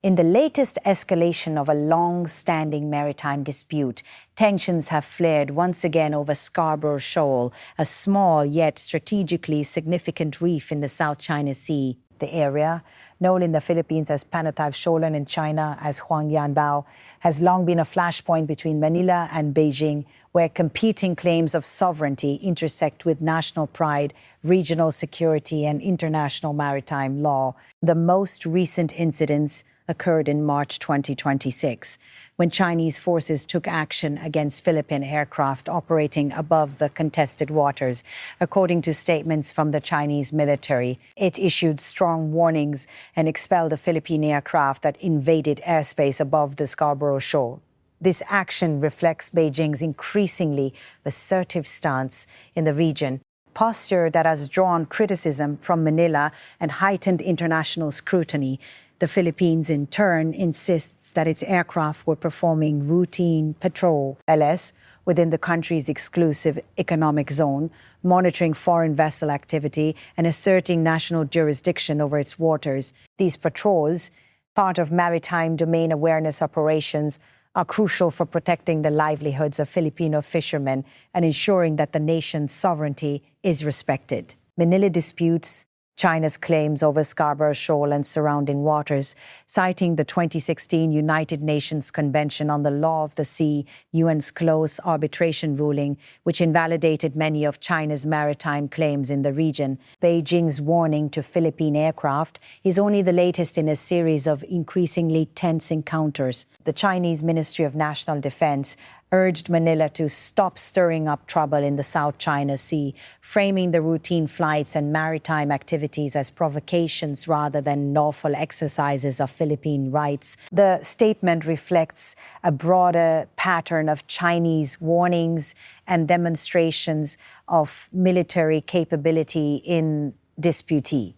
In the latest escalation of a long-standing maritime dispute, tensions have flared once again over Scarborough Shoal, a small yet strategically significant reef in the South China Sea. The area, known in the Philippines as Panatave Shoal and in China as Huangyanbao, has long been a flashpoint between Manila and Beijing, where competing claims of sovereignty intersect with national pride, regional security, and international maritime law. The most recent incidents occurred in March 2026, when Chinese forces took action against Philippine aircraft operating above the contested waters. According to statements from the Chinese military, it issued strong warnings and expelled a Philippine aircraft that invaded airspace above the Scarborough Shoal. This action reflects Beijing's increasingly assertive stance in the region, posture that has drawn criticism from Manila and heightened international scrutiny. The Philippines, in turn, insists that its aircraft were performing routine patrol (LS) within the country's exclusive economic zone, monitoring foreign vessel activity and asserting national jurisdiction over its waters. These patrols, part of maritime domain awareness operations, are crucial for protecting the livelihoods of Filipino fishermen and ensuring that the nation's sovereignty is respected. Manila disputes China's claims over Scarborough Shoal and surrounding waters, citing the 2016 United Nations Convention on the Law of the Sea, UN's close arbitration ruling, which invalidated many of China's maritime claims in the region. Beijing's warning to Philippine aircraft is only the latest in a series of increasingly tense encounters. The Chinese Ministry of National Defense urged Manila to stop stirring up trouble in the South China Sea, framing the routine flights and maritime activities as provocations rather than lawful exercises of Philippine rights. The statement reflects a broader pattern of Chinese warnings and demonstrations of military capability in disputee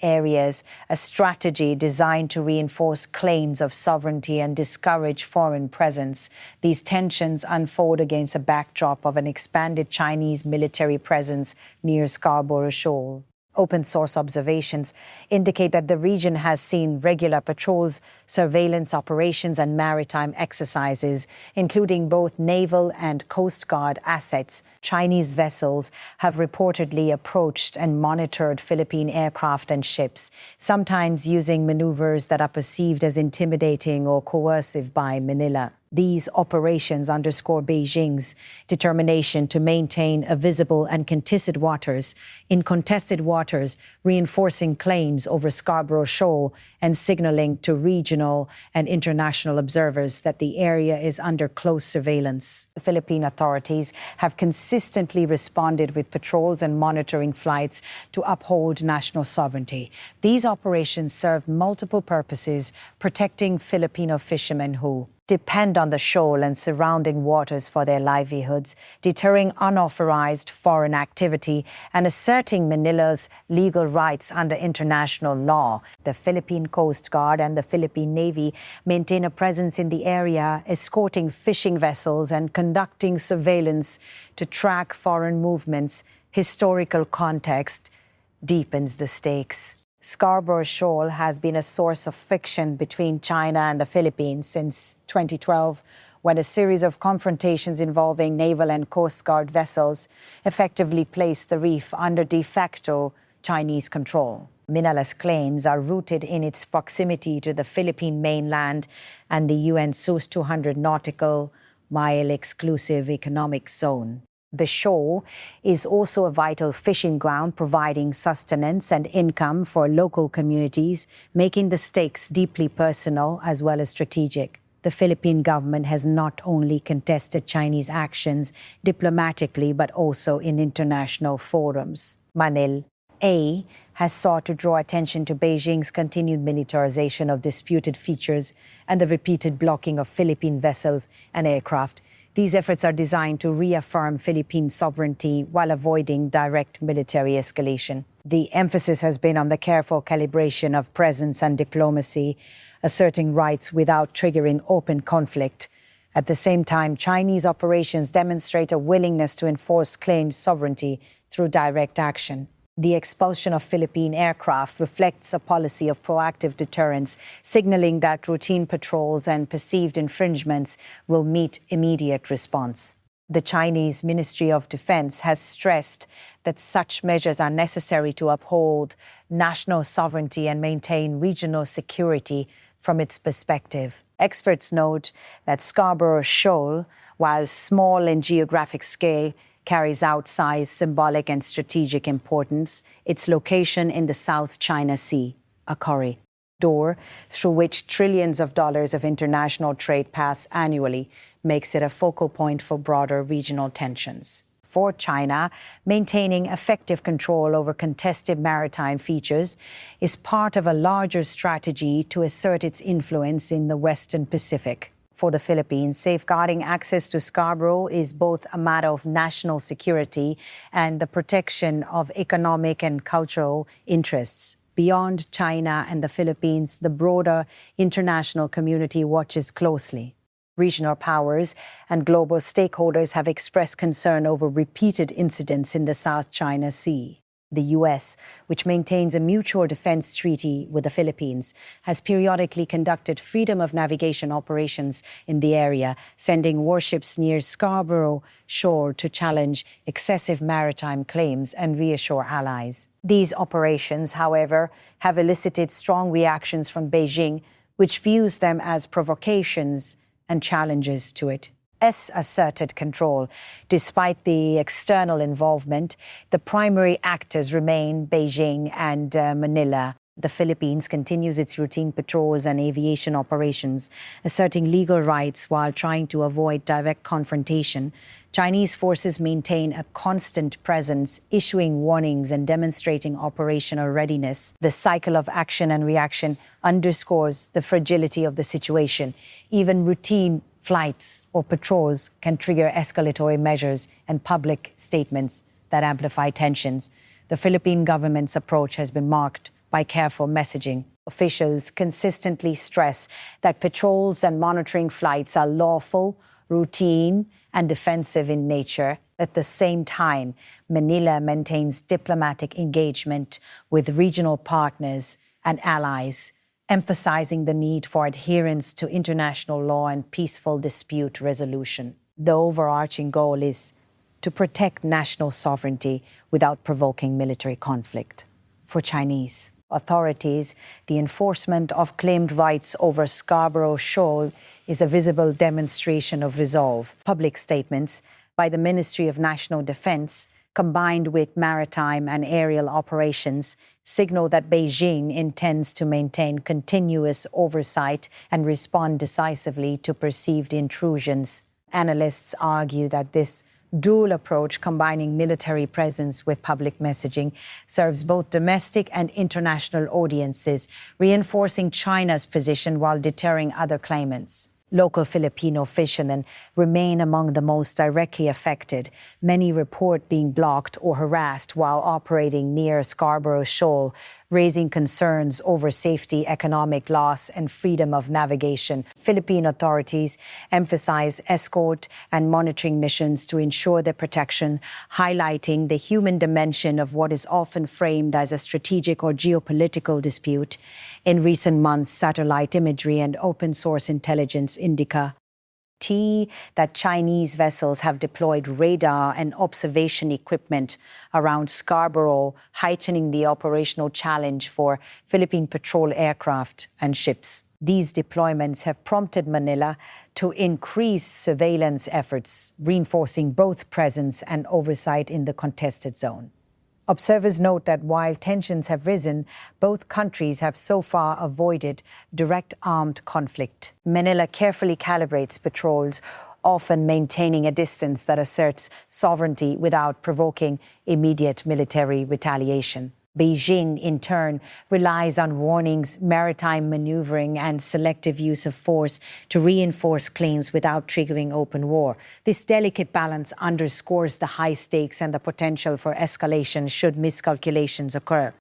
areas, a strategy designed to reinforce claims of sovereignty and discourage foreign presence. These tensions unfold against a backdrop of an expanded Chinese military presence near Scarborough Shoal. Open source observations indicate that the region has seen regular patrols, surveillance operations, and maritime exercises, including both naval and Coast Guard assets. Chinese vessels have reportedly approached and monitored Philippine aircraft and ships, sometimes using maneuvers that are perceived as intimidating or coercive by Manila. These operations underscore Beijing's determination to maintain a visible and contested waters, reinforcing claims over Scarborough Shoal and signaling to regional and international observers that the area is under close surveillance. The Philippine authorities have consistently responded with patrols and monitoring flights to uphold national sovereignty. These operations serve multiple purposes, protecting Filipino fishermen who depend on the shoal and surrounding waters for their livelihoods, deterring unauthorized foreign activity, and asserting Manila's legal rights under international law. The Philippine Coast Guard and the Philippine Navy maintain a presence in the area, escorting fishing vessels and conducting surveillance to track foreign movements. Historical context deepens the stakes. Scarborough Shoal has been a source of friction between China and the Philippines since 2012, when a series of confrontations involving naval and Coast Guard vessels effectively placed the reef under de facto Chinese control. Manila's claims are rooted in its proximity to the Philippine mainland and the UN SUS 200 nautical mile exclusive economic zone. The shoal is also a vital fishing ground, providing sustenance and income for local communities, making the stakes deeply personal as well as strategic. The Philippine government has not only contested Chinese actions diplomatically, but also in international forums. Manila has sought to draw attention to Beijing's continued militarization of disputed features and the repeated blocking of Philippine vessels and aircraft. These efforts are designed to reaffirm Philippine sovereignty while avoiding direct military escalation. The emphasis has been on the careful calibration of presence and diplomacy, asserting rights without triggering open conflict. At the same time, Chinese operations demonstrate a willingness to enforce claimed sovereignty through direct action. The expulsion of Philippine aircraft reflects a policy of proactive deterrence, signaling that routine patrols and perceived infringements will meet immediate response. The Chinese Ministry of Defense has stressed that such measures are necessary to uphold national sovereignty and maintain regional security from its perspective. Experts note that Scarborough Shoal, while small in geographic scale, carries outsized symbolic and strategic importance. Its location in the South China Sea, a corridor through which trillions of dollars of international trade pass annually, makes it a focal point for broader regional tensions. For China, maintaining effective control over contested maritime features is part of a larger strategy to assert its influence in the Western Pacific. For the Philippines, safeguarding access to Scarborough is both a matter of national security and the protection of economic and cultural interests. Beyond China and the Philippines, the broader international community watches closely. Regional powers and global stakeholders have expressed concern over repeated incidents in the South China Sea. The U.S., which maintains a mutual defense treaty with the Philippines, has periodically conducted freedom of navigation operations in the area, sending warships near Scarborough Shoal to challenge excessive maritime claims and reassure allies. These operations, however, have elicited strong reactions from Beijing, which views them as provocations and challenges to it. Asserted control. Despite the external involvement, the primary actors remain Beijing and Manila. The Philippines continues its routine patrols and aviation operations, asserting legal rights while trying to avoid direct confrontation. Chinese forces maintain a constant presence, issuing warnings and demonstrating operational readiness. The cycle of action and reaction underscores the fragility of the situation. Even routine flights or patrols can trigger escalatory measures and public statements that amplify tensions. The Philippine government's approach has been marked by careful messaging. Officials consistently stress that patrols and monitoring flights are lawful, routine, and defensive in nature. At the same time, Manila maintains diplomatic engagement with regional partners and allies, emphasizing the need for adherence to international law and peaceful dispute resolution. The overarching goal is to protect national sovereignty without provoking military conflict. For Chinese authorities, the enforcement of claimed rights over Scarborough Shoal is a visible demonstration of resolve. Public statements by the Ministry of National Defense, combined with maritime and aerial operations, signal that Beijing intends to maintain continuous oversight and respond decisively to perceived intrusions. Analysts argue that this dual approach, combining military presence with public messaging, serves both domestic and international audiences, reinforcing China's position while deterring other claimants. Local Filipino fishermen remain among the most directly affected. Many report being blocked or harassed while operating near Scarborough Shoal, raising concerns over safety, economic loss, and freedom of navigation. Philippine authorities emphasize escort and monitoring missions to ensure their protection, highlighting the human dimension of what is often framed as a strategic or geopolitical dispute. In recent months, satellite imagery and open-source intelligence indicate that Chinese vessels have deployed radar and observation equipment around Scarborough, heightening the operational challenge for Philippine patrol aircraft and ships. These deployments have prompted Manila to increase surveillance efforts, reinforcing both presence and oversight in the contested zone. Observers note that while tensions have risen, both countries have so far avoided direct armed conflict. Manila carefully calibrates patrols, often maintaining a distance that asserts sovereignty without provoking immediate military retaliation. Beijing, in turn, relies on warnings, maritime maneuvering, and selective use of force to reinforce claims without triggering open war. This delicate balance underscores the high stakes and the potential for escalation should miscalculations occur.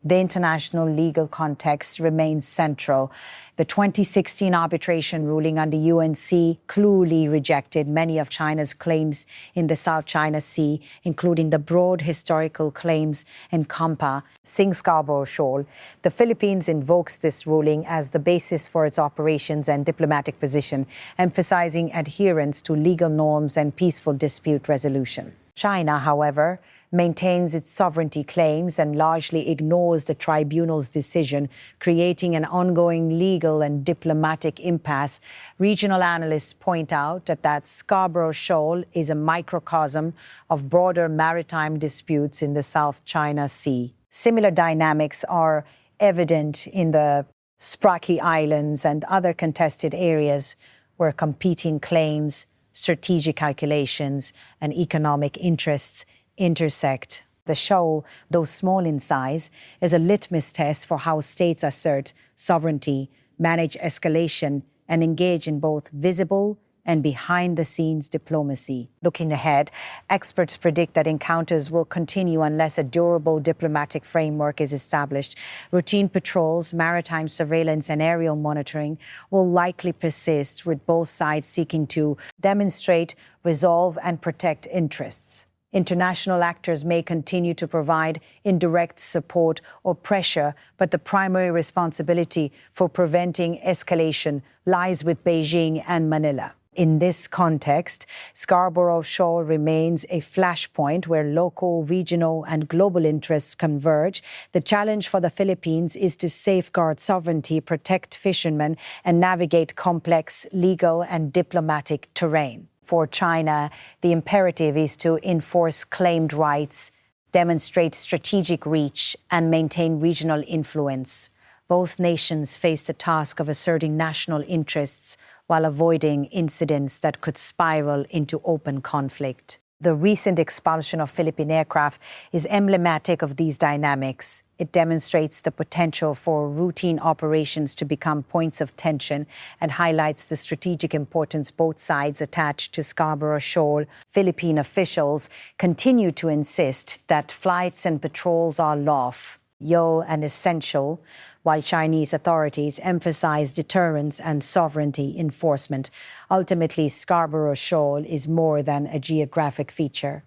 The international legal context remains central. The 2016 arbitration ruling under UNC clearly rejected many of China's claims in the South China Sea, including the broad historical claims encompassing Scarborough Shoal. The Philippines invokes this ruling as the basis for its operations and diplomatic position, emphasizing adherence to legal norms and peaceful dispute resolution. China, however, maintains its sovereignty claims and largely ignores the tribunal's decision, creating an ongoing legal and diplomatic impasse. Regional analysts point out that Scarborough Shoal is a microcosm of broader maritime disputes in the South China Sea. Similar dynamics are evident in the Spratly Islands and other contested areas where competing claims, strategic calculations, and economic interests intersect. The shoal, though small in size, is a litmus test for how states assert sovereignty, manage escalation, and engage in both visible and behind-the-scenes diplomacy. Looking ahead, experts predict that encounters will continue unless a durable diplomatic framework is established. Routine patrols, maritime surveillance, and aerial monitoring will likely persist, with both sides seeking to demonstrate, resolve, and protect interests. International actors may continue to provide indirect support or pressure, but the primary responsibility for preventing escalation lies with Beijing and Manila. In this context, Scarborough Shoal remains a flashpoint where local, regional, and global interests converge. The challenge for the Philippines is to safeguard sovereignty, protect fishermen, and navigate complex legal and diplomatic terrain. For China, the imperative is to enforce claimed rights, demonstrate strategic reach, and maintain regional influence. Both nations face the task of asserting national interests while avoiding incidents that could spiral into open conflict. The recent expulsion of Philippine aircraft is emblematic of these dynamics. It demonstrates the potential for routine operations to become points of tension and highlights the strategic importance both sides attach to Scarborough Shoal. Philippine officials continue to insist that flights and patrols are lawful and essential, while Chinese authorities emphasize deterrence and sovereignty enforcement. Ultimately, Scarborough Shoal is more than a geographic feature.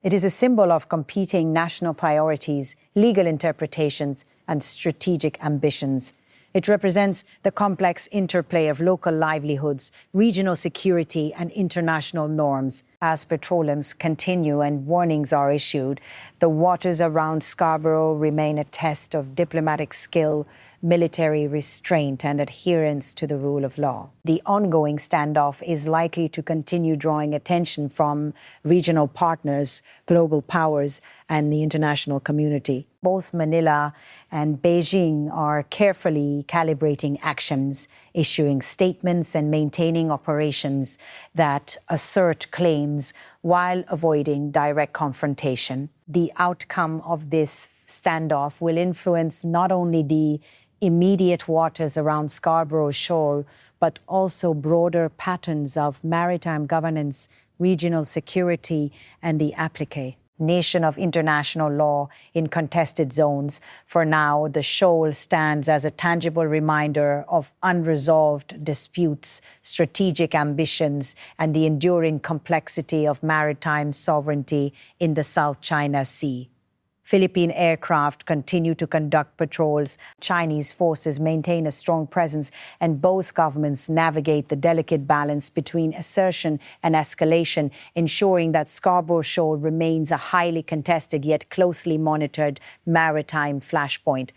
It is a symbol of competing national priorities, legal interpretations, and strategic ambitions. It represents the complex interplay of local livelihoods, regional security, and international norms. As petroleums continue and warnings are issued, the waters around Scarborough remain a test of diplomatic skill, military restraint, and adherence to the rule of law. The ongoing standoff is likely to continue drawing attention from regional partners, global powers, and the international community. Both Manila and Beijing are carefully calibrating actions, issuing statements and maintaining operations that assert claims while avoiding direct confrontation. The outcome of this standoff will influence not only the immediate waters around Scarborough Shoal, but also broader patterns of maritime governance, regional security, and the applique nation of international law in contested zones. For now, the shoal stands as a tangible reminder of unresolved disputes, strategic ambitions, and the enduring complexity of maritime sovereignty in the South China Sea. Philippine aircraft continue to conduct patrols. Chinese forces maintain a strong presence, and both governments navigate the delicate balance between assertion and escalation, ensuring that Scarborough Shoal remains a highly contested yet closely monitored maritime flashpoint.